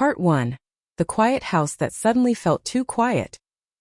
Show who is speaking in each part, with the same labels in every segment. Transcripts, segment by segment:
Speaker 1: Part 1. The quiet house that suddenly felt too quiet.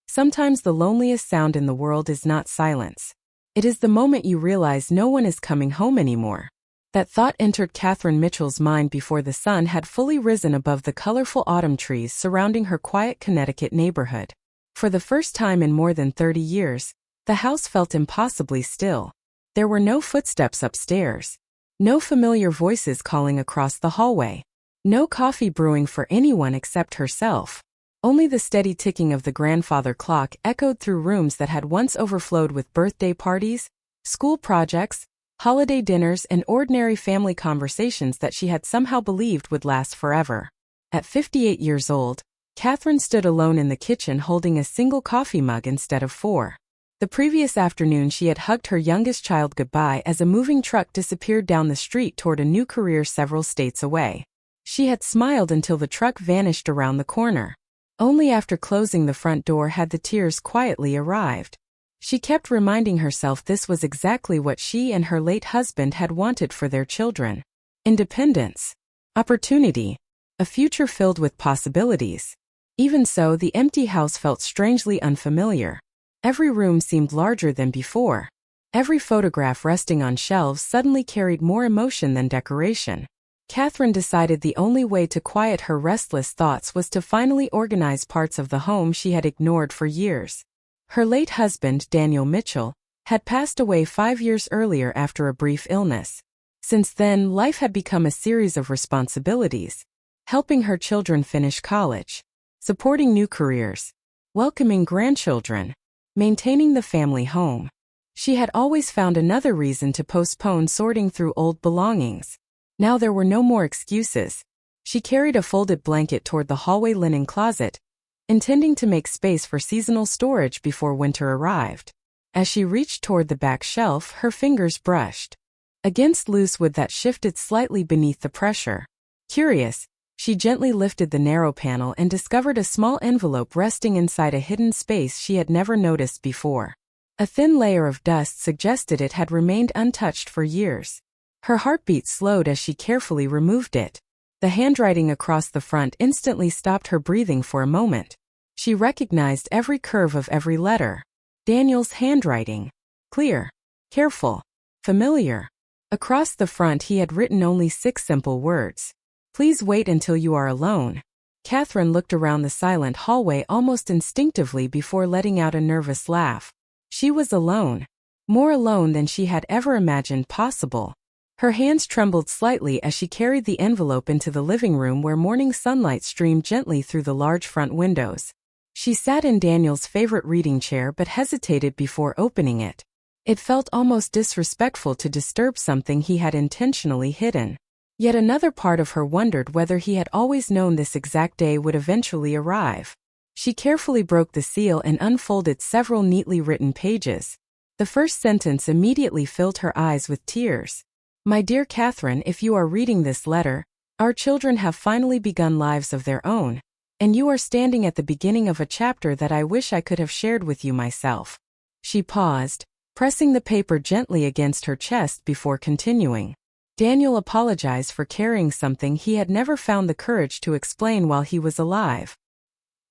Speaker 1: Sometimes the loneliest sound in the world is not silence. It is the moment you realize no one is coming home anymore. That thought entered Catherine Mitchell's mind before the sun had fully risen above the colorful autumn trees surrounding her quiet Connecticut neighborhood. For the first time in more than 30 years, the house felt impossibly still. There were no footsteps upstairs. No familiar voices calling across the hallway. No coffee brewing for anyone except herself. Only the steady ticking of the grandfather clock echoed through rooms that had once overflowed with birthday parties, school projects, holiday dinners, and ordinary family conversations that she had somehow believed would last forever. At 58 years old, Catherine stood alone in the kitchen holding a single coffee mug instead of 4. The previous afternoon she had hugged her youngest child goodbye as a moving truck disappeared down the street toward a new career several states away. She had smiled until the truck vanished around the corner. Only after closing the front door had the tears quietly arrived. She kept reminding herself this was exactly what she and her late husband had wanted for their children. Independence. Opportunity. A future filled with possibilities. Even so, the empty house felt strangely unfamiliar. Every room seemed larger than before. Every photograph resting on shelves suddenly carried more emotion than decoration. Catherine decided the only way to quiet her restless thoughts was to finally organize parts of the home she had ignored for years. Her late husband, Daniel Mitchell, had passed away 5 years earlier after a brief illness. Since then, life had become a series of responsibilities. Helping her children finish college. Supporting new careers. Welcoming grandchildren. Maintaining the family home. She had always found another reason to postpone sorting through old belongings. Now there were no more excuses. She carried a folded blanket toward the hallway linen closet, intending to make space for seasonal storage before winter arrived. As she reached toward the back shelf, her fingers brushed against loose wood that shifted slightly beneath the pressure. Curious, she gently lifted the narrow panel and discovered a small envelope resting inside a hidden space she had never noticed before. A thin layer of dust suggested it had remained untouched for years. Her heartbeat slowed as she carefully removed it. The handwriting across the front instantly stopped her breathing for a moment. She recognized every curve of every letter. Daniel's handwriting. Clear. Careful. Familiar. Across the front he had written only 6 simple words. Please wait until you are alone. Catherine looked around the silent hallway almost instinctively before letting out a nervous laugh. She was alone. More alone than she had ever imagined possible. Her hands trembled slightly as she carried the envelope into the living room where morning sunlight streamed gently through the large front windows. She sat in Daniel's favorite reading chair but hesitated before opening it. It felt almost disrespectful to disturb something he had intentionally hidden. Yet another part of her wondered whether he had always known this exact day would eventually arrive. She carefully broke the seal and unfolded several neatly written pages. The first sentence immediately filled her eyes with tears. My dear Catherine, if you are reading this letter, our children have finally begun lives of their own, and you are standing at the beginning of a chapter that I wish I could have shared with you myself. She paused, pressing the paper gently against her chest before continuing. Daniel apologized for carrying something he had never found the courage to explain while he was alive.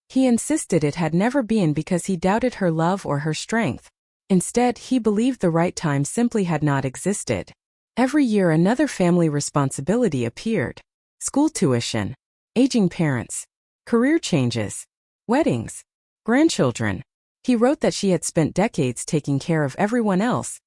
Speaker 1: He insisted it had never been because he doubted her love or her strength. Instead, he believed the right time simply had not existed. Every year another family responsibility appeared. School tuition, aging parents, career changes, weddings, grandchildren. He wrote that she had spent decades taking care of everyone else,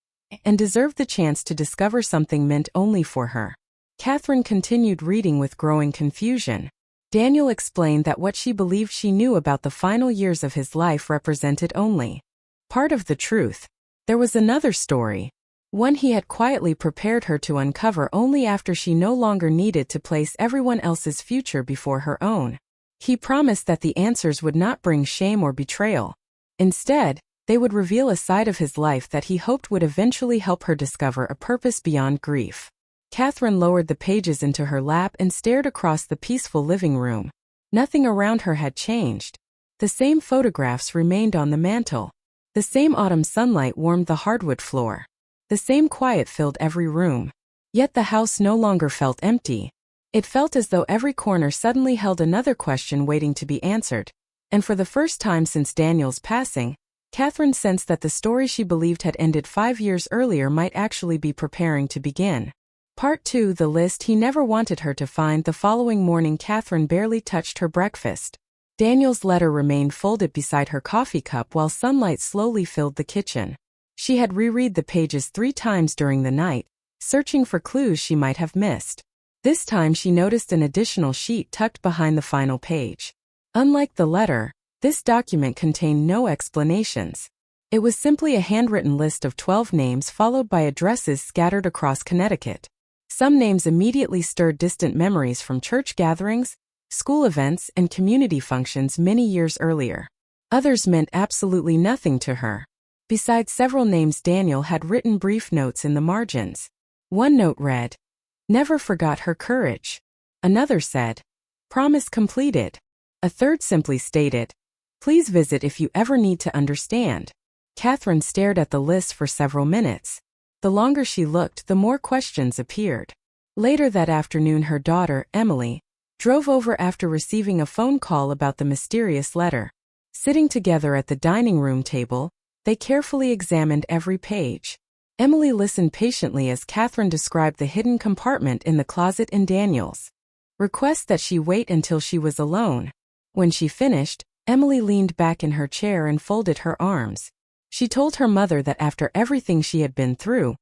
Speaker 1: and deserved the chance to discover something meant only for her. Catherine continued reading with growing confusion. Daniel explained that what she believed she knew about the final years of his life represented only part of the truth. There was another story. One he had quietly prepared her to uncover only after she no longer needed to place everyone else's future before her own. He promised that the answers would not bring shame or betrayal. Instead, they would reveal a side of his life that he hoped would eventually help her discover a purpose beyond grief. Catherine lowered the pages into her lap and stared across the peaceful living room. Nothing around her had changed. The same photographs remained on the mantel. The same autumn sunlight warmed the hardwood floor. The same quiet filled every room. Yet the house no longer felt empty. It felt as though every corner suddenly held another question waiting to be answered, and for the first time since Daniel's passing, Catherine sensed that the story she believed had ended 5 years earlier might actually be preparing to begin. Part 2: The list he never wanted her to find. The following morning, Catherine barely touched her breakfast. Daniel's letter remained folded beside her coffee cup while sunlight slowly filled the kitchen. She had reread the pages 3 times during the night, searching for clues she might have missed. This time she noticed an additional sheet tucked behind the final page. Unlike the letter, this document contained no explanations. It was simply a handwritten list of 12 names followed by addresses scattered across Connecticut. Some names immediately stirred distant memories from church gatherings, school events, and community functions many years earlier. Others meant absolutely nothing to her. Besides several names, Daniel had written brief notes in the margins. One note read, "Never forgot her courage." Another said, "Promise completed." A third simply stated, "Please visit if you ever need to understand." Catherine stared at the list for several minutes. The longer she looked, the more questions appeared. Later that afternoon, her daughter, Emily, drove over after receiving a phone call about the mysterious letter. Sitting together at the dining room table, they carefully examined every page. Emily listened patiently as Catherine described the hidden compartment in the closet in Daniel's request that she wait until she was alone. When she finished, Emily leaned back in her chair and folded her arms. She told her mother that after everything she had been through,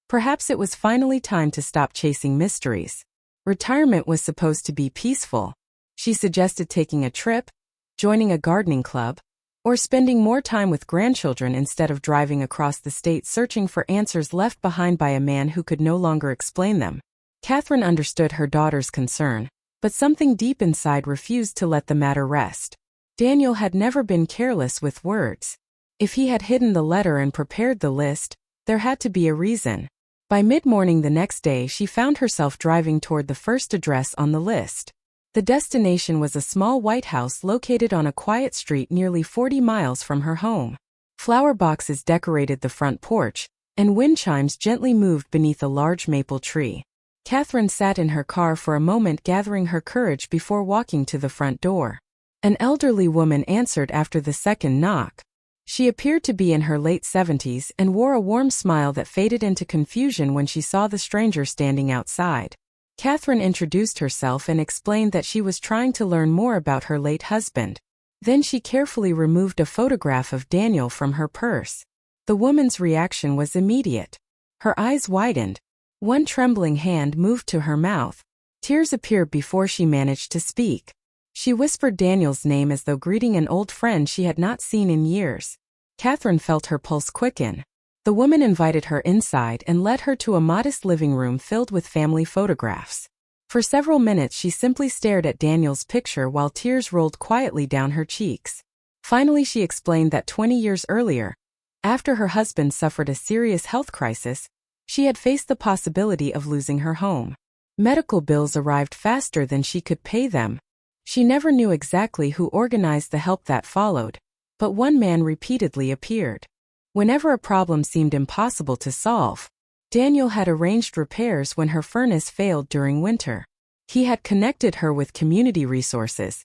Speaker 1: perhaps it was finally time to stop chasing mysteries. Retirement was supposed to be peaceful. She suggested taking a trip, joining a gardening club, or spending more time with grandchildren instead of driving across the state searching for answers left behind by a man who could no longer explain them. Catherine understood her daughter's concern, but something deep inside refused to let the matter rest. Daniel had never been careless with words. If he had hidden the letter and prepared the list, there had to be a reason. By mid-morning the next day, she found herself driving toward the first address on the list. The destination was a small white house located on a quiet street nearly 40 miles from her home. Flower boxes decorated the front porch, and wind chimes gently moved beneath a large maple tree. Catherine sat in her car for a moment, gathering her courage before walking to the front door. An elderly woman answered after the second knock. She appeared to be in her late 70s and wore a warm smile that faded into confusion when she saw the stranger standing outside. Catherine introduced herself and explained that she was trying to learn more about her late husband. Then she carefully removed a photograph of Daniel from her purse. The woman's reaction was immediate. Her eyes widened. One trembling hand moved to her mouth. Tears appeared before she managed to speak. She whispered Daniel's name as though greeting an old friend she had not seen in years. Catherine felt her pulse quicken. The woman invited her inside and led her to a modest living room filled with family photographs. For several minutes she simply stared at Daniel's picture while tears rolled quietly down her cheeks. Finally she explained that 20 years earlier, after her husband suffered a serious health crisis, she had faced the possibility of losing her home. Medical bills arrived faster than she could pay them. She never knew exactly who organized the help that followed, but one man repeatedly appeared. Whenever a problem seemed impossible to solve, Daniel had arranged repairs when her furnace failed during winter. He had connected her with community resources.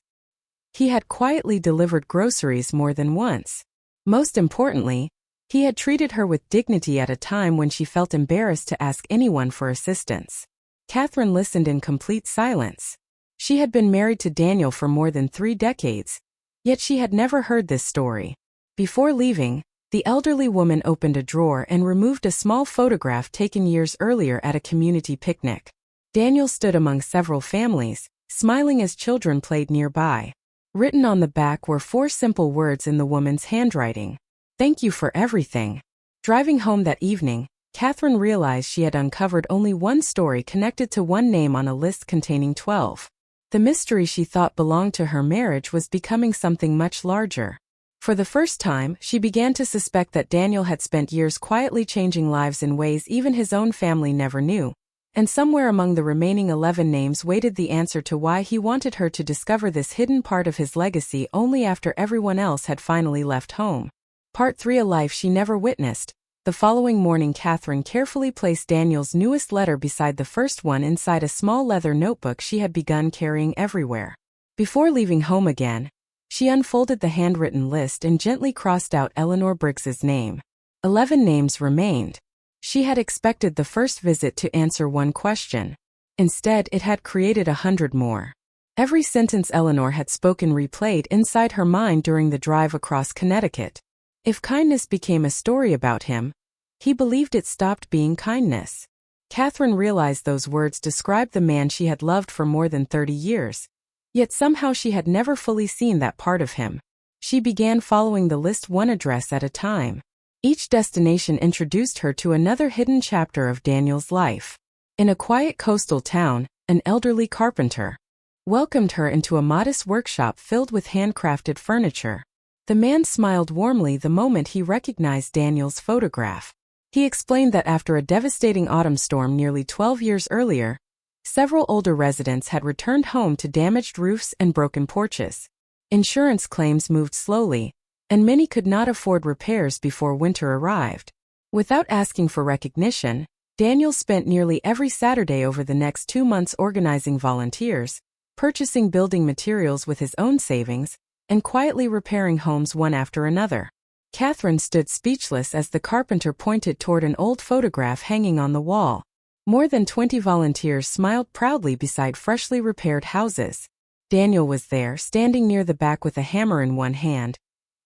Speaker 1: He had quietly delivered groceries more than once. Most importantly, he had treated her with dignity at a time when she felt embarrassed to ask anyone for assistance. Catherine listened in complete silence. She had been married to Daniel for more than 3 decades, yet she had never heard this story. Before leaving, the elderly woman opened a drawer and removed a small photograph taken years earlier at a community picnic. Daniel stood among several families, smiling as children played nearby. Written on the back were 4 simple words in the woman's handwriting. "Thank you for everything." Driving home that evening, Catherine realized she had uncovered only one story connected to one name on a list containing 12. The mystery she thought belonged to her marriage was becoming something much larger. For the first time, she began to suspect that Daniel had spent years quietly changing lives in ways even his own family never knew. And somewhere among the remaining 11 names waited the answer to why he wanted her to discover this hidden part of his legacy only after everyone else had finally left home. Part 3: A life she never witnessed. The following morning, Catherine carefully placed Daniel's newest letter beside the first one inside a small leather notebook she had begun carrying everywhere. Before leaving home again, she unfolded the handwritten list and gently crossed out Eleanor Briggs's name. 11 names remained. She had expected the first visit to answer one question. Instead, it had created 100 more. Every sentence Eleanor had spoken replayed inside her mind during the drive across Connecticut. If kindness became a story about him, he believed it stopped being kindness. Catherine realized those words described the man she had loved for more than 30 years. Yet somehow she had never fully seen that part of him. She began following the list one address at a time. Each destination introduced her to another hidden chapter of Daniel's life. In a quiet coastal town, an elderly carpenter welcomed her into a modest workshop filled with handcrafted furniture. The man smiled warmly the moment he recognized Daniel's photograph. He explained that after a devastating autumn storm nearly 12 years earlier, several older residents had returned home to damaged roofs and broken porches. Insurance claims moved slowly, and many could not afford repairs before winter arrived. Without asking for recognition, Daniel spent nearly every Saturday over the next 2 months organizing volunteers, purchasing building materials with his own savings, and quietly repairing homes one after another. Catherine stood speechless as the carpenter pointed toward an old photograph hanging on the wall. More than 20 volunteers smiled proudly beside freshly repaired houses. Daniel was there, standing near the back with a hammer in one hand,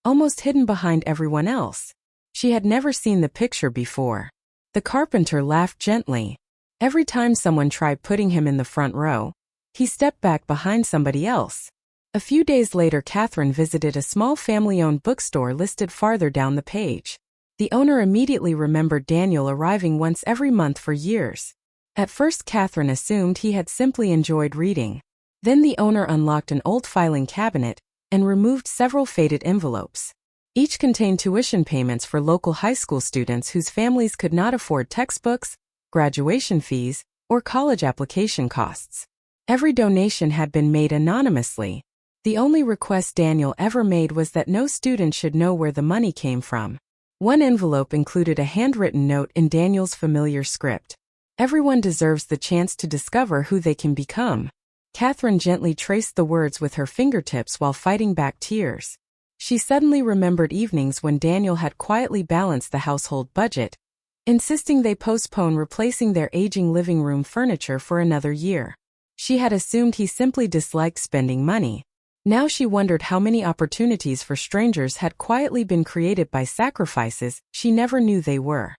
Speaker 1: almost hidden behind everyone else. She had never seen the picture before. The carpenter laughed gently. Every time someone tried putting him in the front row, he stepped back behind somebody else. A few days later, Catherine visited a small family-owned bookstore listed farther down the page. The owner immediately remembered Daniel arriving once every month for years. At first, Catherine assumed he had simply enjoyed reading. Then the owner unlocked an old filing cabinet and removed several faded envelopes. Each contained tuition payments for local high school students whose families could not afford textbooks, graduation fees, or college application costs. Every donation had been made anonymously. The only request Daniel ever made was that no student should know where the money came from. One envelope included a handwritten note in Daniel's familiar script. "Everyone deserves the chance to discover who they can become." Catherine gently traced the words with her fingertips while fighting back tears. She suddenly remembered evenings when Daniel had quietly balanced the household budget, insisting they postpone replacing their aging living room furniture for another year. She had assumed he simply disliked spending money. Now she wondered how many opportunities for strangers had quietly been created by sacrifices she never knew they were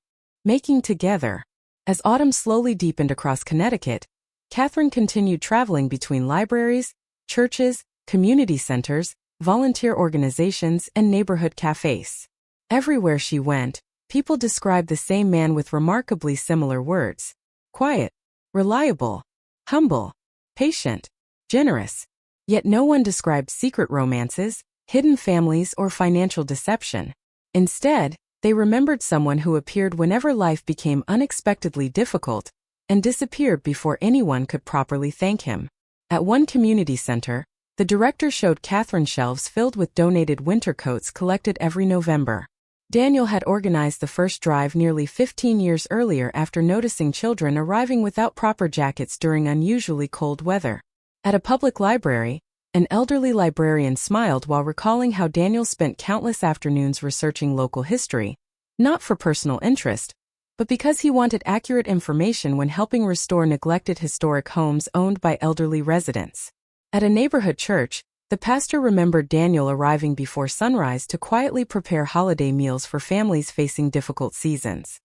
Speaker 1: making together. As autumn slowly deepened across Connecticut, Catherine continued traveling between libraries, churches, community centers, volunteer organizations, and neighborhood cafes. Everywhere she went, people described the same man with remarkably similar words: quiet, reliable, humble, patient, generous. Yet no one described secret romances, hidden families, or financial deception. Instead, they remembered someone who appeared whenever life became unexpectedly difficult and disappeared before anyone could properly thank him. At one community center, the director showed Catherine shelves filled with donated winter coats collected every November. Daniel had organized the first drive nearly 15 years earlier after noticing children arriving without proper jackets during unusually cold weather. At a public library, an elderly librarian smiled while recalling how Daniel spent countless afternoons researching local history, not for personal interest, but because he wanted accurate information when helping restore neglected historic homes owned by elderly residents. At a neighborhood church, the pastor remembered Daniel arriving before sunrise to quietly prepare holiday meals for families facing difficult seasons.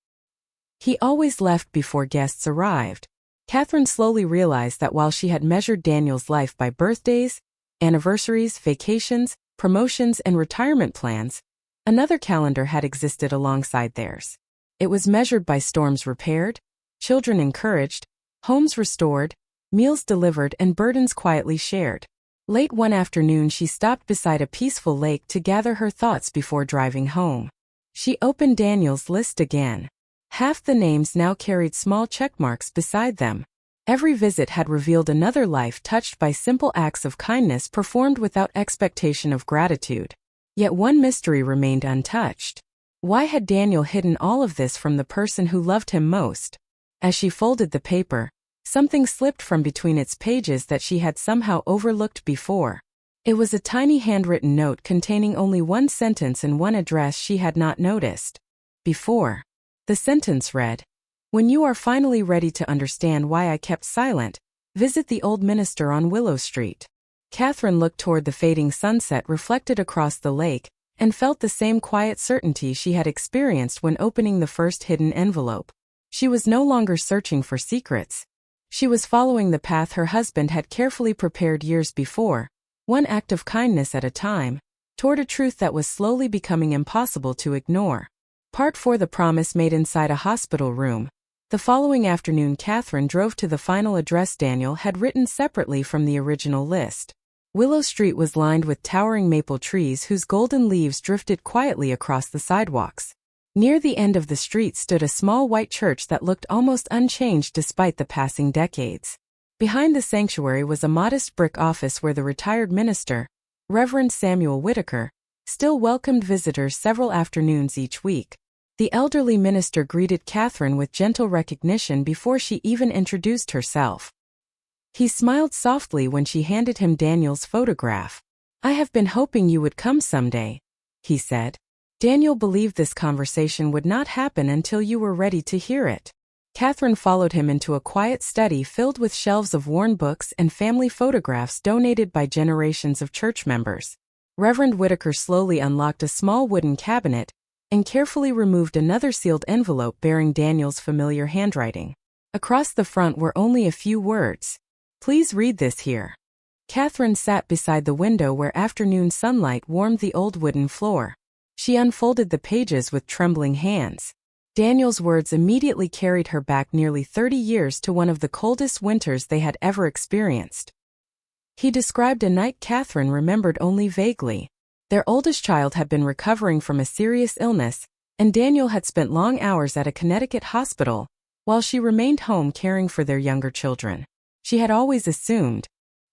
Speaker 1: He always left before guests arrived. Catherine slowly realized that while she had measured Daniel's life by birthdays, anniversaries, vacations, promotions, and retirement plans, another calendar had existed alongside theirs. It was measured by storms repaired, children encouraged, homes restored, meals delivered, and burdens quietly shared. Late one afternoon, she stopped beside a peaceful lake to gather her thoughts before driving home. She opened Daniel's list again. Half the names now carried small checkmarks beside them. Every visit had revealed another life touched by simple acts of kindness performed without expectation of gratitude. Yet one mystery remained untouched. Why had Daniel hidden all of this from the person who loved him most? As she folded the paper, something slipped from between its pages that she had somehow overlooked before. It was a tiny handwritten note containing only one sentence and one address she had not noticed before. The sentence read, "When you are finally ready to understand why I kept silent, visit the old minister on Willow Street." Catherine looked toward the fading sunset reflected across the lake and felt the same quiet certainty she had experienced when opening the first hidden envelope. She was no longer searching for secrets. She was following the path her husband had carefully prepared years before, one act of kindness at a time, toward a truth that was slowly becoming impossible to ignore. Part 4. The promise made inside a hospital room. The following afternoon, Catherine drove to the final address Daniel had written separately from the original list. Willow Street was lined with towering maple trees whose golden leaves drifted quietly across the sidewalks. Near the end of the street stood a small white church that looked almost unchanged despite the passing decades. Behind the sanctuary was a modest brick office where the retired minister, Reverend Samuel Whitaker, still welcomed visitors several afternoons each week. The elderly minister greeted Catherine with gentle recognition before she even introduced herself. He smiled softly when she handed him Daniel's photograph. "I have been hoping you would come someday," he said. Daniel believed this conversation would not happen until you were ready to hear it. Catherine followed him into a quiet study filled with shelves of worn books and family photographs donated by generations of church members. Reverend Whitaker slowly unlocked a small wooden cabinet and carefully removed another sealed envelope bearing Daniel's familiar handwriting. Across the front were only a few words. "Please read this here." Catherine sat beside the window where afternoon sunlight warmed the old wooden floor. She unfolded the pages with trembling hands. Daniel's words immediately carried her back nearly 30 years to one of the coldest winters they had ever experienced. He described a night Catherine remembered only vaguely. Their oldest child had been recovering from a serious illness, and Daniel had spent long hours at a Connecticut hospital, while she remained home caring for their younger children. She had always assumed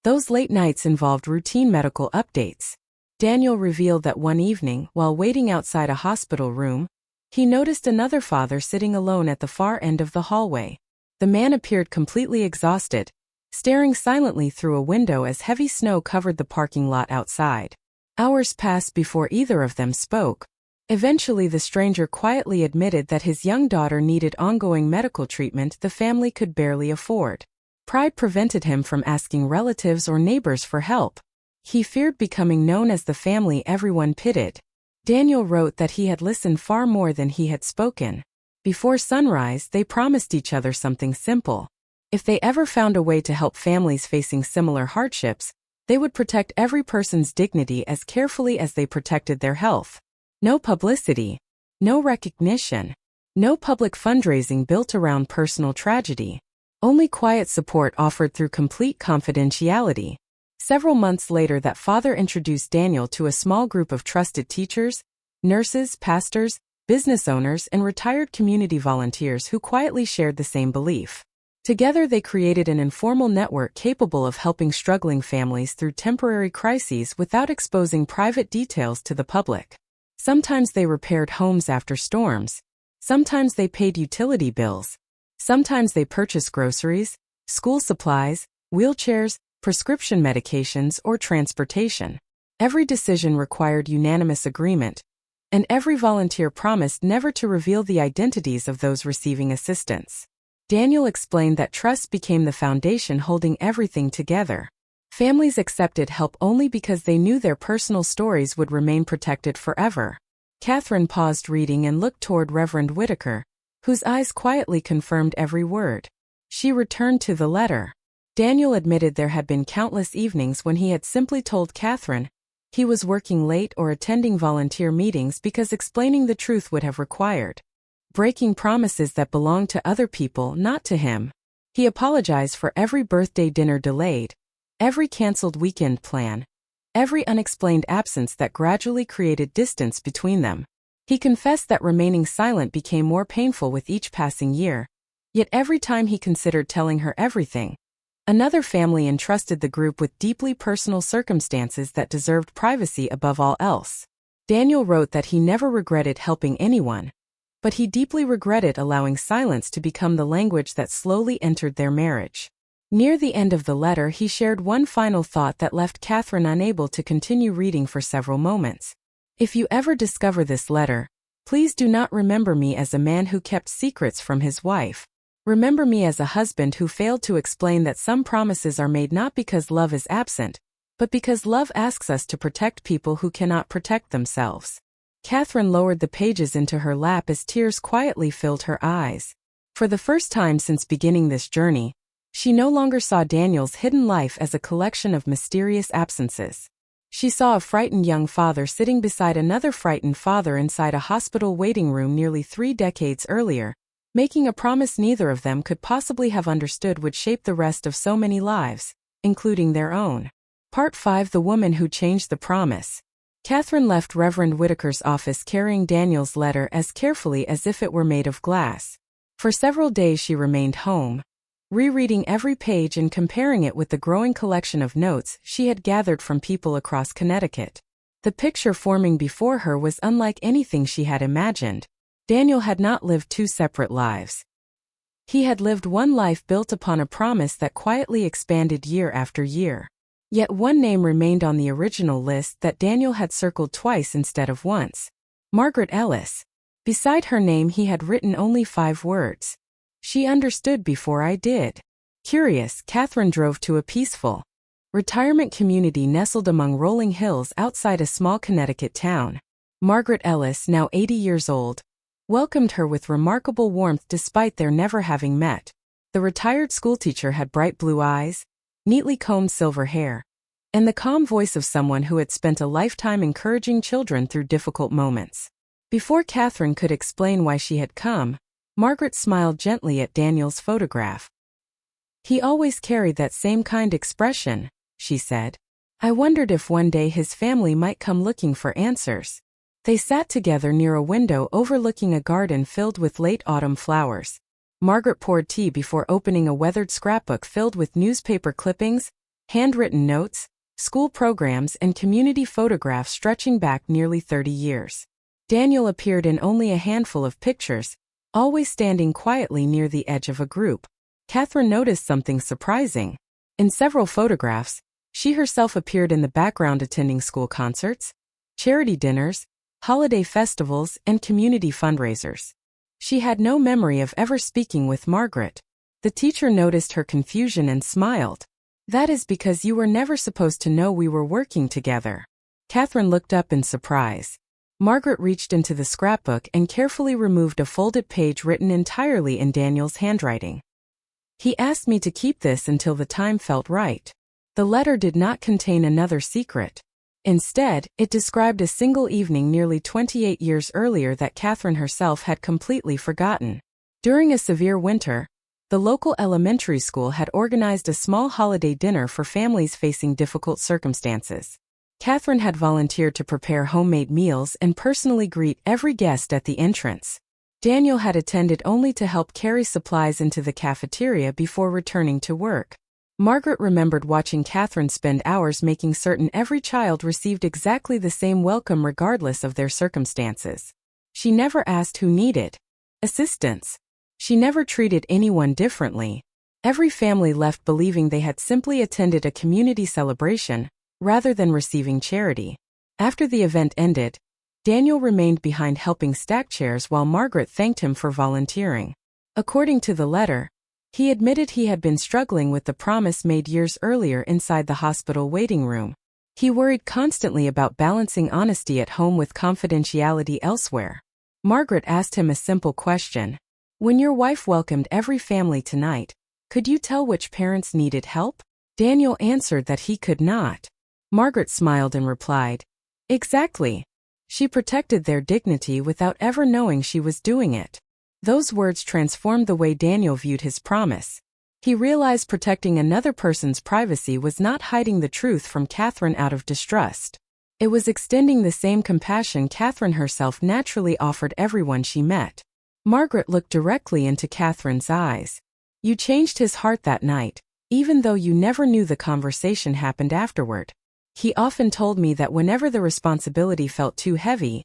Speaker 1: those late nights involved routine medical updates. Daniel revealed that one evening, while waiting outside a hospital room, he noticed another father sitting alone at the far end of the hallway. The man appeared completely exhausted, staring silently through a window as heavy snow covered the parking lot outside. Hours passed before either of them spoke. Eventually, the stranger quietly admitted that his young daughter needed ongoing medical treatment the family could barely afford. Pride prevented him from asking relatives or neighbors for help. He feared becoming known as the family everyone pitied. Daniel wrote that he had listened far more than he had spoken. Before sunrise, they promised each other something simple. If they ever found a way to help families facing similar hardships, they would protect every person's dignity as carefully as they protected their health. No publicity, no recognition, no public fundraising built around personal tragedy. Only quiet support offered through complete confidentiality. Several months later, that father introduced Daniel to a small group of trusted teachers, nurses, pastors, business owners, and retired community volunteers who quietly shared the same belief. Together they created an informal network capable of helping struggling families through temporary crises without exposing private details to the public. Sometimes they repaired homes after storms. Sometimes they paid utility bills. Sometimes they purchased groceries, school supplies, wheelchairs, prescription medications, or transportation. Every decision required unanimous agreement, and every volunteer promised never to reveal the identities of those receiving assistance. Daniel explained that trust became the foundation holding everything together. Families accepted help only because they knew their personal stories would remain protected forever. Catherine paused reading and looked toward Reverend Whitaker, whose eyes quietly confirmed every word. She returned to the letter. Daniel admitted there had been countless evenings when he had simply told Catherine he was working late or attending volunteer meetings because explaining the truth would have required breaking promises that belonged to other people, not to him. He apologized for every birthday dinner delayed, every canceled weekend plan, every unexplained absence that gradually created distance between them. He confessed that remaining silent became more painful with each passing year, yet every time he considered telling her everything, another family entrusted the group with deeply personal circumstances that deserved privacy above all else. Daniel wrote that he never regretted helping anyone, but he deeply regretted allowing silence to become the language that slowly entered their marriage. Near the end of the letter, he shared one final thought that left Catherine unable to continue reading for several moments. If you ever discover this letter, please do not remember me as a man who kept secrets from his wife. Remember me as a husband who failed to explain that some promises are made not because love is absent, but because love asks us to protect people who cannot protect themselves. Catherine lowered the pages into her lap as tears quietly filled her eyes. For the first time since beginning this journey, she no longer saw Daniel's hidden life as a collection of mysterious absences. She saw a frightened young father sitting beside another frightened father inside a hospital waiting room nearly 3 decades earlier, making a promise neither of them could possibly have understood would shape the rest of so many lives, including their own. Part 5: The Woman Who Changed the Promise. Catherine left Reverend Whitaker's office carrying Daniel's letter as carefully as if it were made of glass. For several days she remained home, rereading every page and comparing it with the growing collection of notes she had gathered from people across Connecticut. The picture forming before her was unlike anything she had imagined. Daniel had not lived 2 separate lives. He had lived one life built upon a promise that quietly expanded year after year. Yet one name remained on the original list that Daniel had circled twice instead of once: Margaret Ellis. Beside her name he had written only 5 words. She understood before I did. Curious, Catherine drove to a peaceful retirement community nestled among rolling hills outside a small Connecticut town. Margaret Ellis, now 80 years old, welcomed her with remarkable warmth despite their never having met. The retired schoolteacher had bright blue eyes, neatly combed silver hair, and the calm voice of someone who had spent a lifetime encouraging children through difficult moments. Before Catherine could explain why she had come, Margaret smiled gently at Daniel's photograph. "He always carried that same kind expression," she said. "I wondered if one day his family might come looking for answers." They sat together near a window overlooking a garden filled with late autumn flowers. Margaret poured tea before opening a weathered scrapbook filled with newspaper clippings, handwritten notes, school programs, and community photographs stretching back nearly 30 years. Daniel appeared in only a handful of pictures, always standing quietly near the edge of a group. Catherine noticed something surprising. In several photographs, she herself appeared in the background attending school concerts, charity dinners, holiday festivals, and community fundraisers. She had no memory of ever speaking with Margaret. The teacher noticed her confusion and smiled. "That is because you were never supposed to know we were working together." Catherine looked up in surprise. Margaret reached into the scrapbook and carefully removed a folded page written entirely in Daniel's handwriting. "He asked me to keep this until the time felt right." The letter did not contain another secret. Instead, it described a single evening nearly 28 years earlier that Catherine herself had completely forgotten. During a severe winter, the local elementary school had organized a small holiday dinner for families facing difficult circumstances. Catherine had volunteered to prepare homemade meals and personally greet every guest at the entrance. Daniel had attended only to help carry supplies into the cafeteria before returning to work. Margaret remembered watching Catherine spend hours making certain every child received exactly the same welcome regardless of their circumstances. She never asked who needed assistance. She never treated anyone differently. Every family left believing they had simply attended a community celebration, rather than receiving charity. After the event ended, Daniel remained behind helping stack chairs while Margaret thanked him for volunteering. According to the letter, he admitted he had been struggling with the promise made years earlier inside the hospital waiting room. He worried constantly about balancing honesty at home with confidentiality elsewhere. Margaret asked him a simple question. "When your wife welcomed every family tonight, could you tell which parents needed help?" Daniel answered that he could not. Margaret smiled and replied, "Exactly. She protected their dignity without ever knowing she was doing it." Those words transformed the way Daniel viewed his promise. He realized protecting another person's privacy was not hiding the truth from Catherine out of distrust. It was extending the same compassion Catherine herself naturally offered everyone she met. Margaret looked directly into Catherine's eyes. "You changed his heart that night, even though you never knew the conversation happened afterward." He often told me that whenever the responsibility felt too heavy,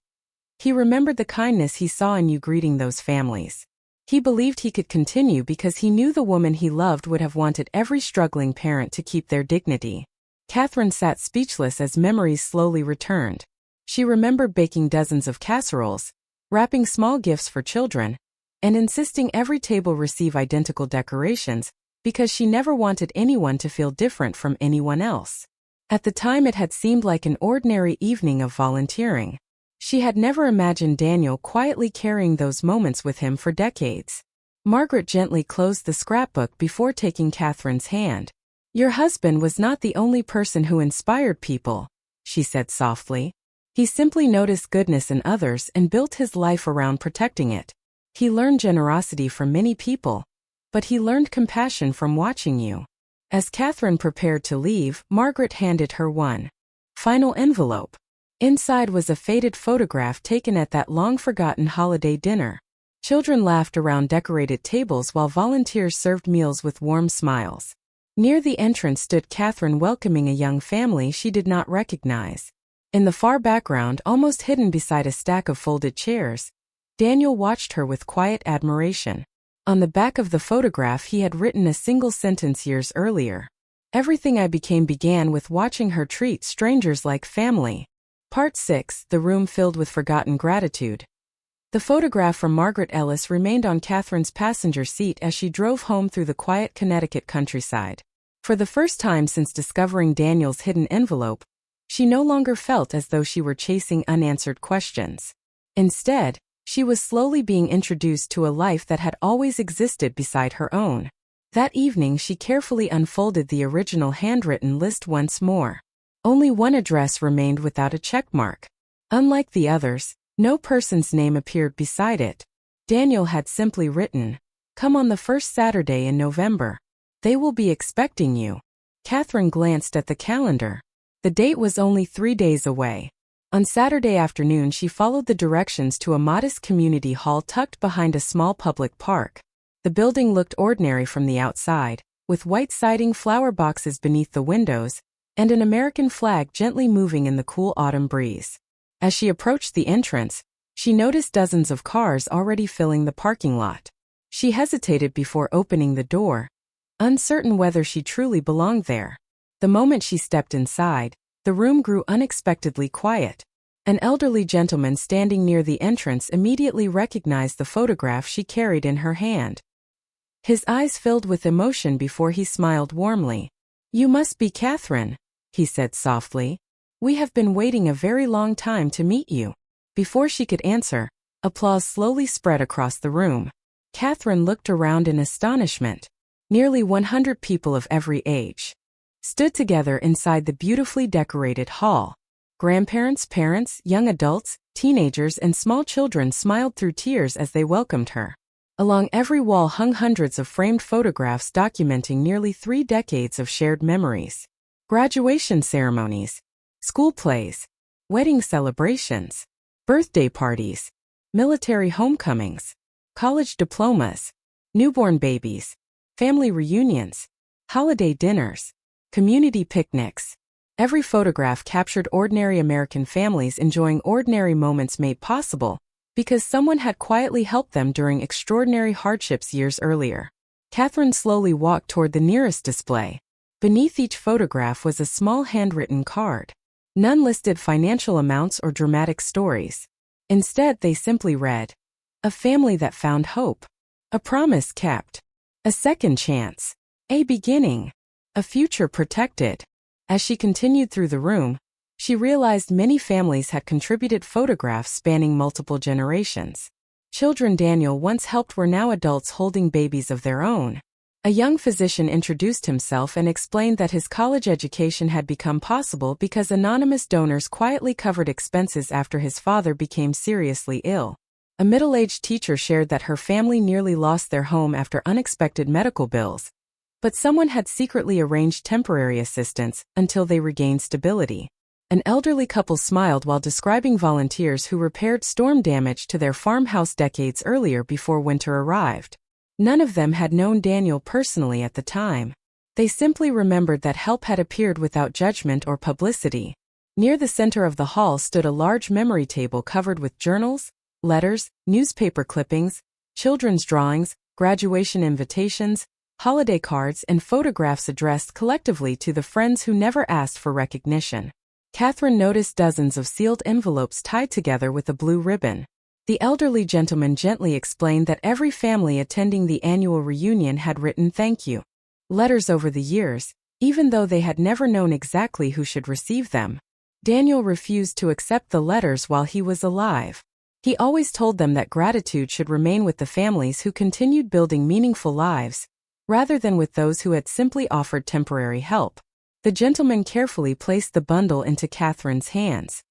Speaker 1: he remembered the kindness he saw in you greeting those families. He believed he could continue because he knew the woman he loved would have wanted every struggling parent to keep their dignity. Catherine sat speechless as memories slowly returned. She remembered baking dozens of casseroles, wrapping small gifts for children, and insisting every table receive identical decorations because she never wanted anyone to feel different from anyone else. At the time it had seemed like an ordinary evening of volunteering. She had never imagined Daniel quietly carrying those moments with him for decades. Margaret gently closed the scrapbook before taking Catherine's hand. "Your husband was not the only person who inspired people," she said softly. "He simply noticed goodness in others and built his life around protecting it. He learned generosity from many people, but he learned compassion from watching you." As Catherine prepared to leave, Margaret handed her one final envelope. Inside was a faded photograph taken at that long-forgotten holiday dinner. Children laughed around decorated tables while volunteers served meals with warm smiles. Near the entrance stood Catherine welcoming a young family she did not recognize. In the far background, almost hidden beside a stack of folded chairs, Daniel watched her with quiet admiration. On the back of the photograph he had written a single sentence years earlier. "Everything I became began with watching her treat strangers like family." Part 6, the room filled with forgotten gratitude. The photograph from Margaret Ellis remained on Catherine's passenger seat as she drove home through the quiet Connecticut countryside. For the first time since discovering Daniel's hidden envelope, she no longer felt as though she were chasing unanswered questions. Instead, she was slowly being introduced to a life that had always existed beside her own. That evening she carefully unfolded the original handwritten list once more. Only one address remained without a checkmark. Unlike the others, no person's name appeared beside it. Daniel had simply written, "Come on the first Saturday in November. They will be expecting you." Catherine glanced at the calendar. The date was only 3 days away. On Saturday afternoon she followed the directions to a modest community hall tucked behind a small public park. The building looked ordinary from the outside, with white siding, flower boxes beneath the windows, and an American flag gently moving in the cool autumn breeze. As she approached the entrance, she noticed dozens of cars already filling the parking lot. She hesitated before opening the door, uncertain whether she truly belonged there. The moment she stepped inside, the room grew unexpectedly quiet. An elderly gentleman standing near the entrance immediately recognized the photograph she carried in her hand. His eyes filled with emotion before he smiled warmly. "You must be Catherine," he said softly. "We have been waiting a very long time to meet you." Before she could answer, applause slowly spread across the room. Catherine looked around in astonishment. Nearly 100 people of every age stood together inside the beautifully decorated hall. Grandparents, parents, young adults, teenagers, and small children smiled through tears as they welcomed her. Along every wall hung hundreds of framed photographs documenting nearly 3 decades of shared memories. Graduation ceremonies, school plays, wedding celebrations, birthday parties, military homecomings, college diplomas, newborn babies, family reunions, holiday dinners, community picnics. Every photograph captured ordinary American families enjoying ordinary moments made possible because someone had quietly helped them during extraordinary hardships years earlier. Catherine slowly walked toward the nearest display. Beneath each photograph was a small handwritten card. None listed financial amounts or dramatic stories. Instead, they simply read, "A family that found hope. A promise kept. A second chance. A beginning. A future protected." As she continued through the room, she realized many families had contributed photographs spanning multiple generations. Children Daniel once helped were now adults holding babies of their own. A young physician introduced himself and explained that his college education had become possible because anonymous donors quietly covered expenses after his father became seriously ill. A middle-aged teacher shared that her family nearly lost their home after unexpected medical bills, but someone had secretly arranged temporary assistance until they regained stability. An elderly couple smiled while describing volunteers who repaired storm damage to their farmhouse decades earlier before winter arrived. None of them had known Daniel personally at the time. They simply remembered that help had appeared without judgment or publicity. Near the center of the hall stood a large memory table covered with journals, letters, newspaper clippings, children's drawings, graduation invitations, holiday cards, and photographs addressed collectively to the friends who never asked for recognition. Catherine noticed dozens of sealed envelopes tied together with a blue ribbon. The elderly gentleman gently explained that every family attending the annual reunion had written thank you letters over the years, even though they had never known exactly who should receive them. Daniel refused to accept the letters while he was alive. He always told them that gratitude should remain with the families who continued building meaningful lives, rather than with those who had simply offered temporary help. The gentleman carefully placed the bundle into Catherine's hands.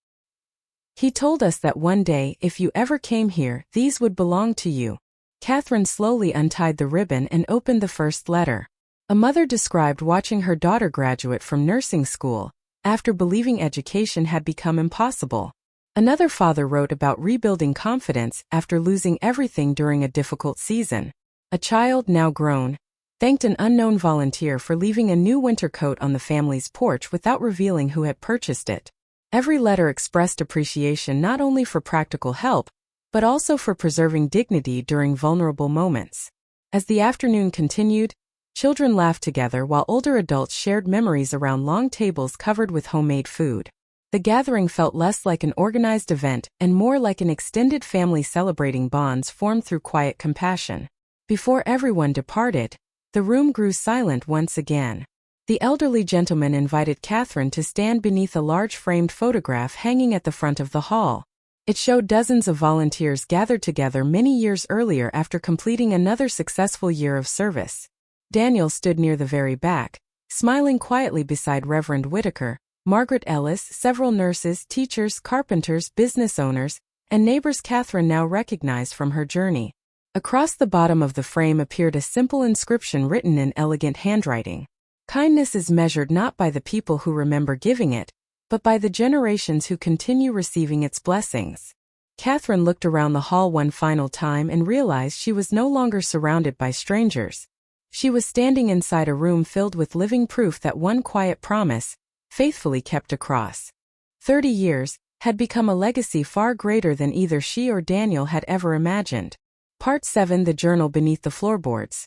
Speaker 1: He told us that one day, if you ever came here, these would belong to you. Catherine slowly untied the ribbon and opened the first letter. A mother described watching her daughter graduate from nursing school, after believing education had become impossible. Another father wrote about rebuilding confidence after losing everything during a difficult season. A child, now grown, thanked an unknown volunteer for leaving a new winter coat on the family's porch without revealing who had purchased it. Every letter expressed appreciation not only for practical help, but also for preserving dignity during vulnerable moments. As the afternoon continued, children laughed together while older adults shared memories around long tables covered with homemade food. The gathering felt less like an organized event and more like an extended family celebrating bonds formed through quiet compassion. Before everyone departed, the room grew silent once again. The elderly gentleman invited Catherine to stand beneath a large framed photograph hanging at the front of the hall. It showed dozens of volunteers gathered together many years earlier after completing another successful year of service. Daniel stood near the very back, smiling quietly beside Reverend Whitaker, Margaret Ellis, several nurses, teachers, carpenters, business owners, and neighbors Catherine now recognized from her journey. Across the bottom of the frame appeared a simple inscription written in elegant handwriting. Kindness is measured not by the people who remember giving it, but by the generations who continue receiving its blessings. Catherine looked around the hall one final time and realized she was no longer surrounded by strangers. She was standing inside a room filled with living proof that one quiet promise, faithfully kept across 30 years, had become a legacy far greater than either she or Daniel had ever imagined. Part 7: The Journal Beneath the Floorboards.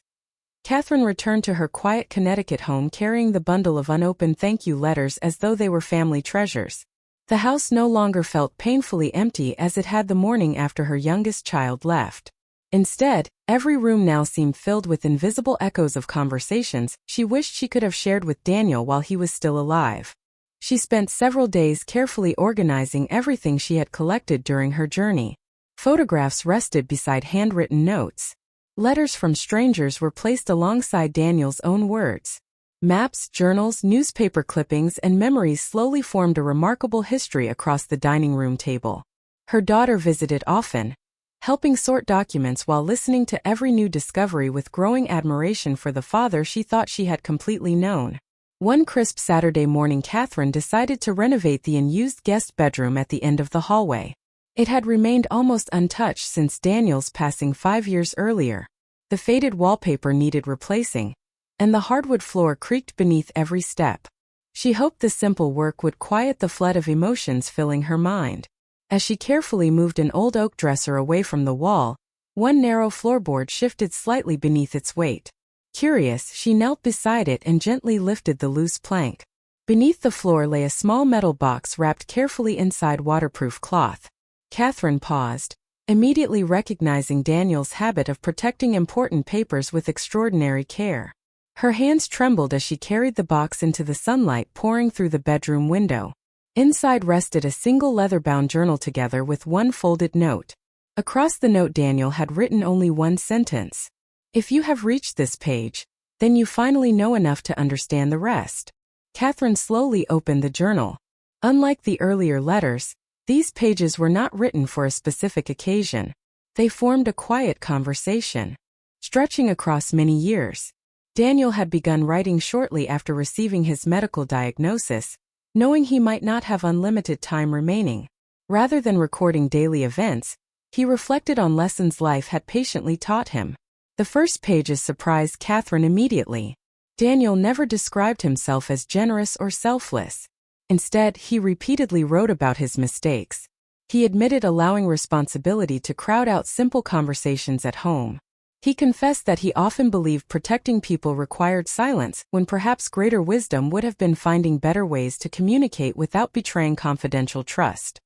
Speaker 1: Catherine returned to her quiet Connecticut home carrying the bundle of unopened thank you letters as though they were family treasures. The house no longer felt painfully empty as it had the morning after her youngest child left. Instead, every room now seemed filled with invisible echoes of conversations she wished she could have shared with Daniel while he was still alive. She spent several days carefully organizing everything she had collected during her journey. Photographs rested beside handwritten notes. Letters from strangers were placed alongside Daniel's own words. Maps, journals, newspaper clippings, and memories slowly formed a remarkable history across the dining room table. Her daughter visited often, helping sort documents while listening to every new discovery with growing admiration for the father she thought she had completely known. One crisp Saturday morning, Catherine decided to renovate the unused guest bedroom at the end of the hallway. It had remained almost untouched since Daniel's passing 5 years earlier. The faded wallpaper needed replacing, and the hardwood floor creaked beneath every step. She hoped the simple work would quiet the flood of emotions filling her mind. As she carefully moved an old oak dresser away from the wall, one narrow floorboard shifted slightly beneath its weight. Curious, she knelt beside it and gently lifted the loose plank. Beneath the floor lay a small metal box wrapped carefully inside waterproof cloth. Catherine paused, immediately recognizing Daniel's habit of protecting important papers with extraordinary care. Her hands trembled as she carried the box into the sunlight pouring through the bedroom window. Inside rested a single leather-bound journal together with one folded note. Across the note Daniel had written only one sentence. "If you have reached this page, then you finally know enough to understand the rest." Catherine slowly opened the journal. Unlike the earlier letters, these pages were not written for a specific occasion. They formed a quiet conversation, stretching across many years. Daniel had begun writing shortly after receiving his medical diagnosis, knowing he might not have unlimited time remaining. Rather than recording daily events, he reflected on lessons life had patiently taught him. The first pages surprised Catherine immediately. Daniel never described himself as generous or selfless. Instead, he repeatedly wrote about his mistakes. He admitted allowing responsibility to crowd out simple conversations at home. He confessed that he often believed protecting people required silence, when perhaps greater wisdom would have been finding better ways to communicate without betraying confidential trust.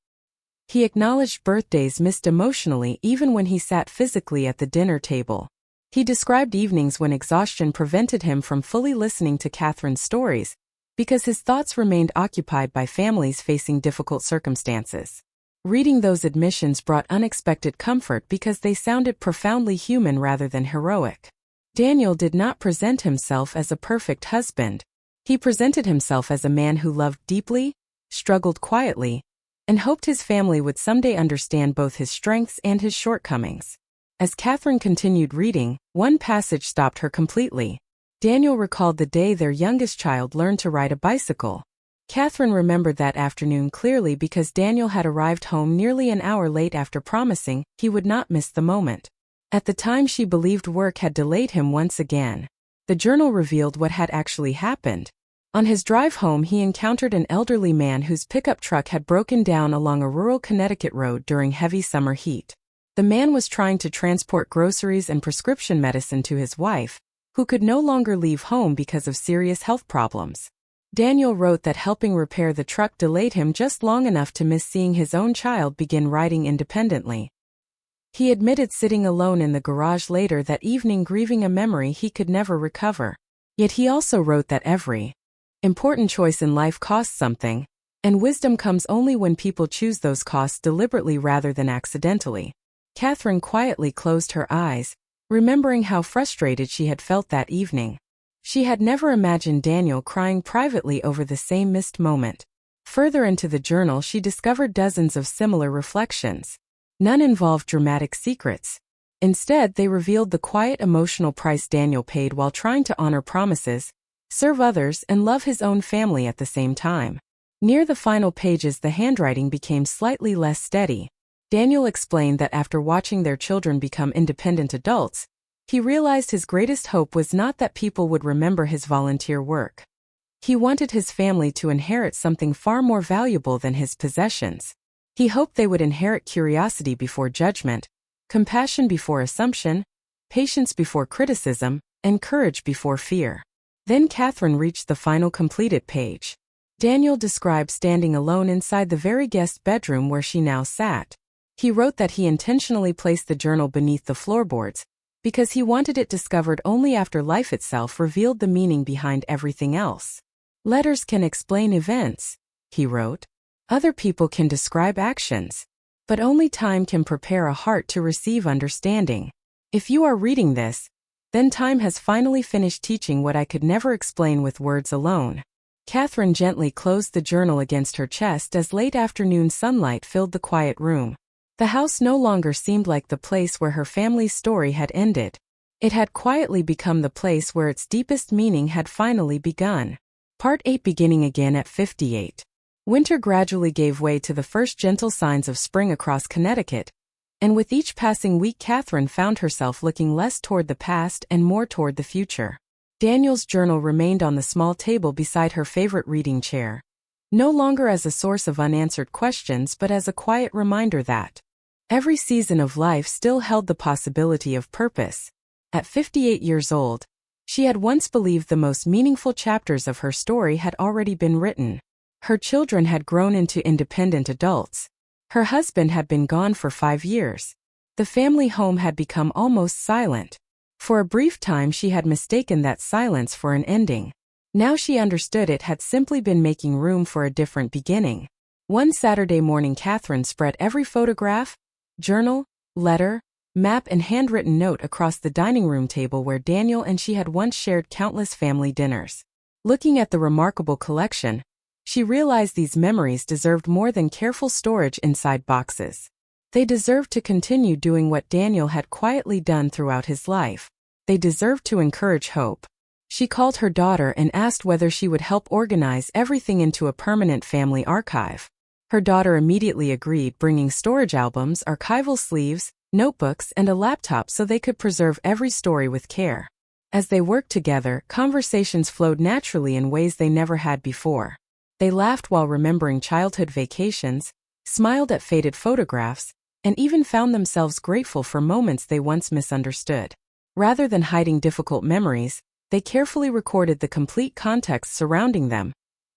Speaker 1: He acknowledged birthdays missed emotionally even when he sat physically at the dinner table. He described evenings when exhaustion prevented him from fully listening to Catherine's stories, because his thoughts remained occupied by families facing difficult circumstances. Reading those admissions brought unexpected comfort because they sounded profoundly human rather than heroic. Daniel did not present himself as a perfect husband. He presented himself as a man who loved deeply, struggled quietly, and hoped his family would someday understand both his strengths and his shortcomings. As Catherine continued reading, one passage stopped her completely. Daniel recalled the day their youngest child learned to ride a bicycle. Catherine remembered that afternoon clearly because Daniel had arrived home nearly an hour late after promising he would not miss the moment. At the time, she believed work had delayed him once again. The journal revealed what had actually happened. On his drive home, he encountered an elderly man whose pickup truck had broken down along a rural Connecticut road during heavy summer heat. The man was trying to transport groceries and prescription medicine to his wife, who could no longer leave home because of serious health problems. Daniel wrote that helping repair the truck delayed him just long enough to miss seeing his own child begin riding independently. He admitted sitting alone in the garage later that evening grieving a memory he could never recover. Yet he also wrote that every important choice in life costs something, and wisdom comes only when people choose those costs deliberately rather than accidentally. Catherine quietly closed her eyes, remembering how frustrated she had felt that evening. She had never imagined Daniel crying privately over the same missed moment. Further into the journal, she discovered dozens of similar reflections. None involved dramatic secrets. Instead, they revealed the quiet emotional price Daniel paid while trying to honor promises, serve others, and love his own family at the same time. Near the final pages, the handwriting became slightly less steady. Daniel explained that after watching their children become independent adults, he realized his greatest hope was not that people would remember his volunteer work. He wanted his family to inherit something far more valuable than his possessions. He hoped they would inherit curiosity before judgment, compassion before assumption, patience before criticism, and courage before fear. Then Catherine reached the final completed page. Daniel described standing alone inside the very guest bedroom where she now sat. He wrote that he intentionally placed the journal beneath the floorboards, because he wanted it discovered only after life itself revealed the meaning behind everything else. Letters can explain events, he wrote. Other people can describe actions. But only time can prepare a heart to receive understanding. If you are reading this, then time has finally finished teaching what I could never explain with words alone. Catherine gently closed the journal against her chest as late afternoon sunlight filled the quiet room. The house no longer seemed like the place where her family's story had ended. It had quietly become the place where its deepest meaning had finally begun. Part 8, beginning again at 58. Winter gradually gave way to the first gentle signs of spring across Connecticut, and with each passing week Catherine found herself looking less toward the past and more toward the future. Daniel's journal remained on the small table beside her favorite reading chair, no longer as a source of unanswered questions but as a quiet reminder that every season of life still held the possibility of purpose. At 58 years old, she had once believed the most meaningful chapters of her story had already been written. Her children had grown into independent adults. Her husband had been gone for 5 years. The family home had become almost silent. For a brief time she had mistaken that silence for an ending. Now she understood it had simply been making room for a different beginning. One Saturday morning Catherine spread every photograph, journal, letter, map and handwritten note across the dining room table where Daniel and she had once shared countless family dinners. Looking at the remarkable collection, she realized these memories deserved more than careful storage inside boxes. They deserved to continue doing what Daniel had quietly done throughout his life. They deserved to encourage hope. She called her daughter and asked whether she would help organize everything into a permanent family archive. Her daughter immediately agreed, bringing storage albums, archival sleeves, notebooks, and a laptop so they could preserve every story with care. As they worked together, conversations flowed naturally in ways they never had before. They laughed while remembering childhood vacations, smiled at faded photographs, and even found themselves grateful for moments they once misunderstood. Rather than hiding difficult memories, they carefully recorded the complete context surrounding them,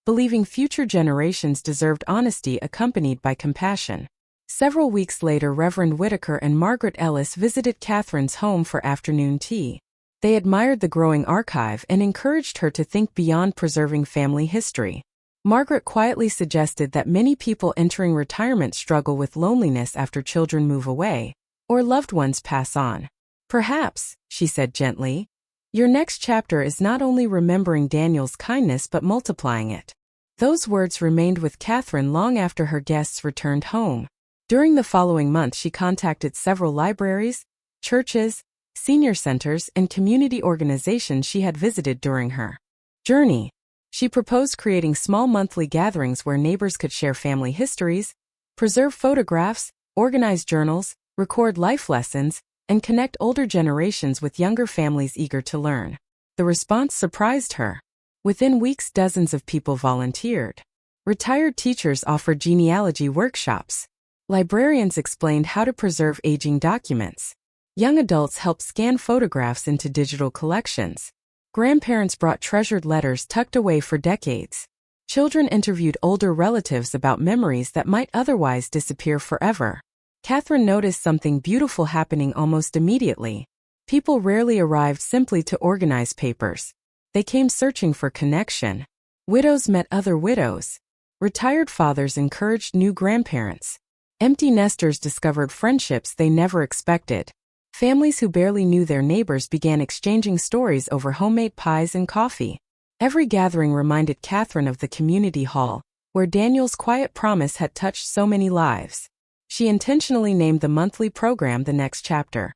Speaker 1: believing future generations deserved honesty accompanied by compassion. Several weeks later, Reverend Whitaker and Margaret Ellis visited Catherine's home for afternoon tea. They admired the growing archive and encouraged her to think beyond preserving family history. Margaret quietly suggested that many people entering retirement struggle with loneliness after children move away, or loved ones pass on. Perhaps, she said gently, your next chapter is not only remembering Daniel's kindness but multiplying it. Those words remained with Catherine long after her guests returned home. During the following month, she contacted several libraries, churches, senior centers, and community organizations she had visited during her journey. She proposed creating small monthly gatherings where neighbors could share family histories, preserve photographs, organize journals, record life lessons, and connect older generations with younger families eager to learn. The response surprised her. Within weeks, dozens of people volunteered. Retired teachers offered genealogy workshops. Librarians explained how to preserve aging documents. Young adults helped scan photographs into digital collections. Grandparents brought treasured letters tucked away for decades. Children interviewed older relatives about memories that might otherwise disappear forever. Catherine noticed something beautiful happening almost immediately. People rarely arrived simply to organize papers. They came searching for connection. Widows met other widows. Retired fathers encouraged new grandparents. Empty nesters discovered friendships they never expected. Families who barely knew their neighbors began exchanging stories over homemade pies and coffee. Every gathering reminded Catherine of the community hall, where Daniel's quiet promise had touched so many lives. She intentionally named the monthly program The Next Chapter,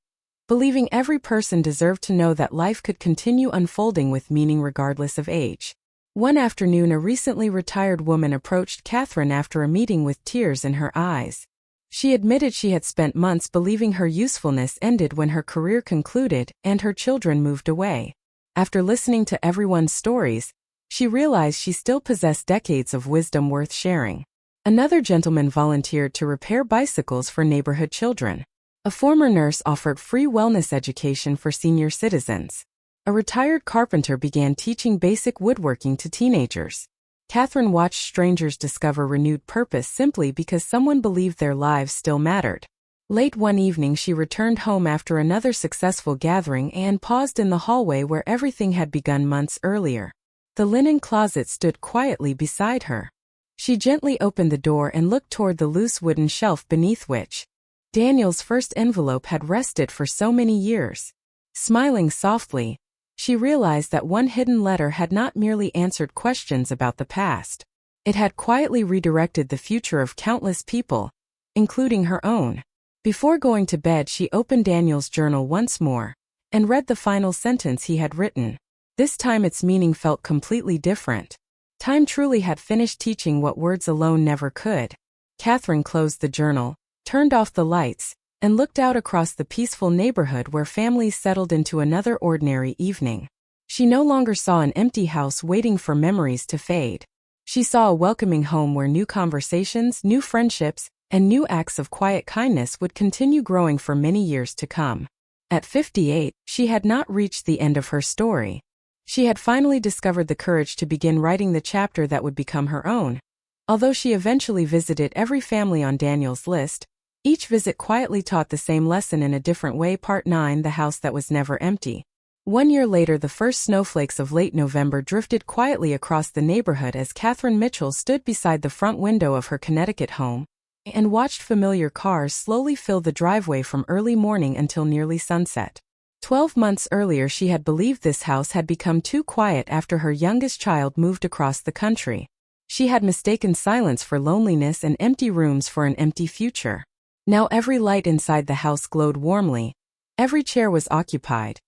Speaker 1: believing every person deserved to know that life could continue unfolding with meaning regardless of age. One afternoon, a recently retired woman approached Catherine after a meeting with tears in her eyes. She admitted she had spent months believing her usefulness ended when her career concluded and her children moved away. After listening to everyone's stories, she realized she still possessed decades of wisdom worth sharing. Another gentleman volunteered to repair bicycles for neighborhood children. A former nurse offered free wellness education for senior citizens. A retired carpenter began teaching basic woodworking to teenagers. Catherine watched strangers discover renewed purpose simply because someone believed their lives still mattered. Late one evening, she returned home after another successful gathering and paused in the hallway where everything had begun months earlier. The linen closet stood quietly beside her. She gently opened the door and looked toward the loose wooden shelf beneath which Daniel's first envelope had rested for so many years. Smiling softly, she realized that one hidden letter had not merely answered questions about the past. It had quietly redirected the future of countless people, including her own. Before going to bed, she opened Daniel's journal once more and read the final sentence he had written. This time its meaning felt completely different. Time truly had finished teaching what words alone never could. Catherine closed the journal, turned off the lights, and looked out across the peaceful neighborhood where families settled into another ordinary evening. She no longer saw an empty house waiting for memories to fade. She saw a welcoming home where new conversations, new friendships, and new acts of quiet kindness would continue growing for many years to come. At 58, she had not reached the end of her story. She had finally discovered the courage to begin writing the chapter that would become her own. Although she eventually visited every family on Daniel's list, each visit quietly taught the same lesson in a different way. Part 9: The House That Was Never Empty. 1 year later, the first snowflakes of late November drifted quietly across the neighborhood as Catherine Mitchell stood beside the front window of her Connecticut home and watched familiar cars slowly fill the driveway from early morning until nearly sunset. 12 months earlier, she had believed this house had become too quiet after her youngest child moved across the country. She had mistaken silence for loneliness and empty rooms for an empty future. Now every light inside the house glowed warmly, every chair was occupied,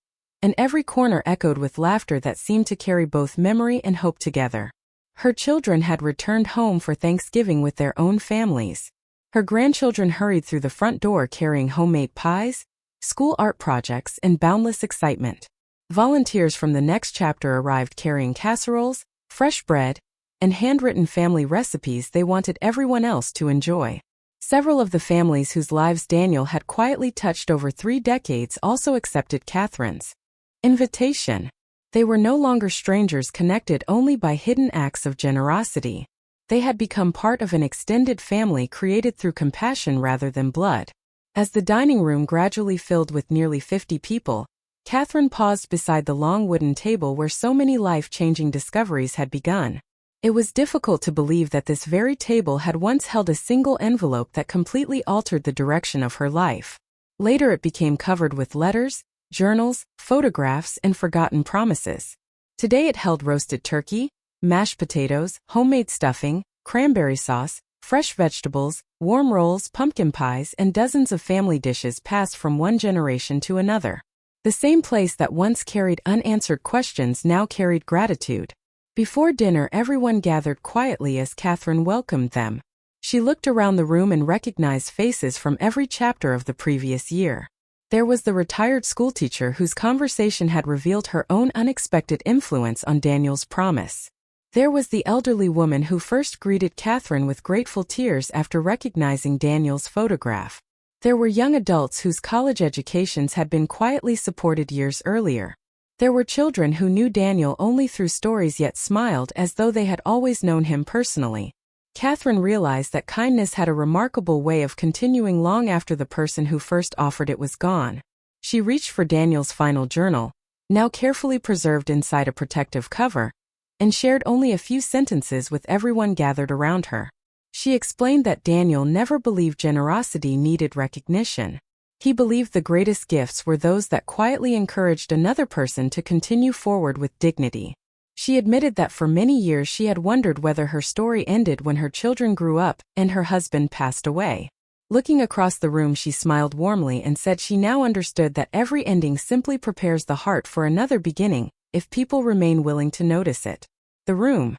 Speaker 1: and every corner echoed with laughter that seemed to carry both memory and hope together. Her children had returned home for Thanksgiving with their own families. Her grandchildren hurried through the front door carrying homemade pies, school art projects, and boundless excitement. Volunteers from the next chapter arrived carrying casseroles, fresh bread, and handwritten family recipes they wanted everyone else to enjoy. Several of the families whose lives Daniel had quietly touched over 3 decades also accepted Catherine's invitation. They were no longer strangers connected only by hidden acts of generosity. They had become part of an extended family created through compassion rather than blood. As the dining room gradually filled with nearly 50 people, Catherine paused beside the long wooden table where so many life-changing discoveries had begun. It was difficult to believe that this very table had once held a single envelope that completely altered the direction of her life. Later it became covered with letters, journals, photographs, and forgotten promises. Today it held roasted turkey, mashed potatoes, homemade stuffing, cranberry sauce, fresh vegetables, warm rolls, pumpkin pies, and dozens of family dishes passed from one generation to another. The same place that once carried unanswered questions now carried gratitude. Before dinner, everyone gathered quietly as Catherine welcomed them. She looked around the room and recognized faces from every chapter of the previous year. There was the retired schoolteacher whose conversation had revealed her own unexpected influence on Daniel's promise. There was the elderly woman who first greeted Catherine with grateful tears after recognizing Daniel's photograph. There were young adults whose college educations had been quietly supported years earlier. There were children who knew Daniel only through stories yet smiled as though they had always known him personally. Catherine realized that kindness had a remarkable way of continuing long after the person who first offered it was gone. She reached for Daniel's final journal, now carefully preserved inside a protective cover, and shared only a few sentences with everyone gathered around her. She explained that Daniel never believed generosity needed recognition. He believed the greatest gifts were those that quietly encouraged another person to continue forward with dignity. She admitted that for many years she had wondered whether her story ended when her children grew up and her husband passed away. Looking across the room, she smiled warmly and said she now understood that every ending simply prepares the heart for another beginning, if people remain willing to notice it. The room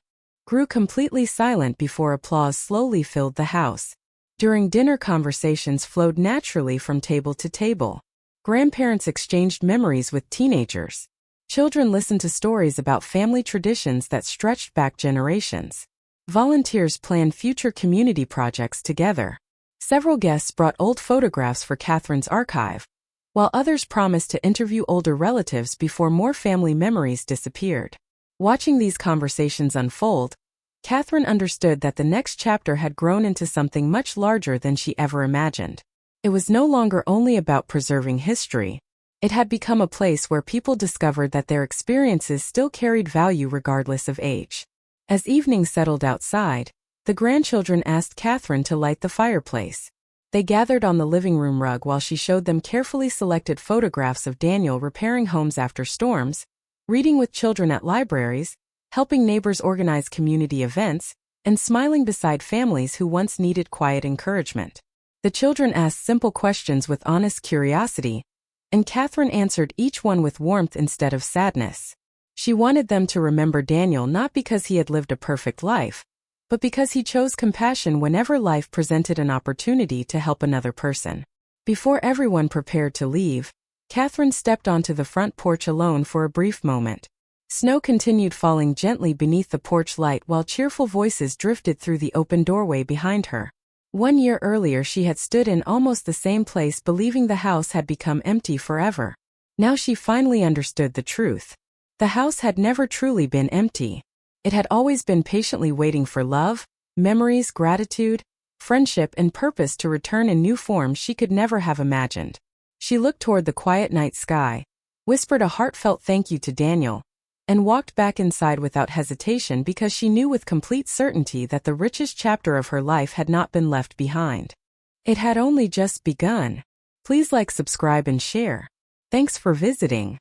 Speaker 1: grew completely silent before applause slowly filled the house. During dinner, conversations flowed naturally from table to table. Grandparents exchanged memories with teenagers. Children listened to stories about family traditions that stretched back generations. Volunteers planned future community projects together. Several guests brought old photographs for Catherine's archive, while others promised to interview older relatives before more family memories disappeared. Watching these conversations unfold, Catherine understood that the next chapter had grown into something much larger than she ever imagined. It was no longer only about preserving history. It had become a place where people discovered that their experiences still carried value regardless of age. As evening settled outside, the grandchildren asked Catherine to light the fireplace. They gathered on the living room rug while she showed them carefully selected photographs of Daniel repairing homes after storms, reading with children at libraries, helping neighbors organize community events, and smiling beside families who once needed quiet encouragement. The children asked simple questions with honest curiosity, and Catherine answered each one with warmth instead of sadness. She wanted them to remember Daniel not because he had lived a perfect life, but because he chose compassion whenever life presented an opportunity to help another person. Before everyone prepared to leave, Catherine stepped onto the front porch alone for a brief moment. Snow continued falling gently beneath the porch light while cheerful voices drifted through the open doorway behind her. 1 year earlier she had stood in almost the same place believing the house had become empty forever. Now she finally understood the truth. The house had never truly been empty. It had always been patiently waiting for love, memories, gratitude, friendship, and purpose to return in new forms she could never have imagined. She looked toward the quiet night sky, whispered a heartfelt thank you to Daniel, and walked back inside without hesitation because she knew with complete certainty that the richest chapter of her life had not been left behind. It had only just begun. Please like, subscribe, and share. Thanks for visiting.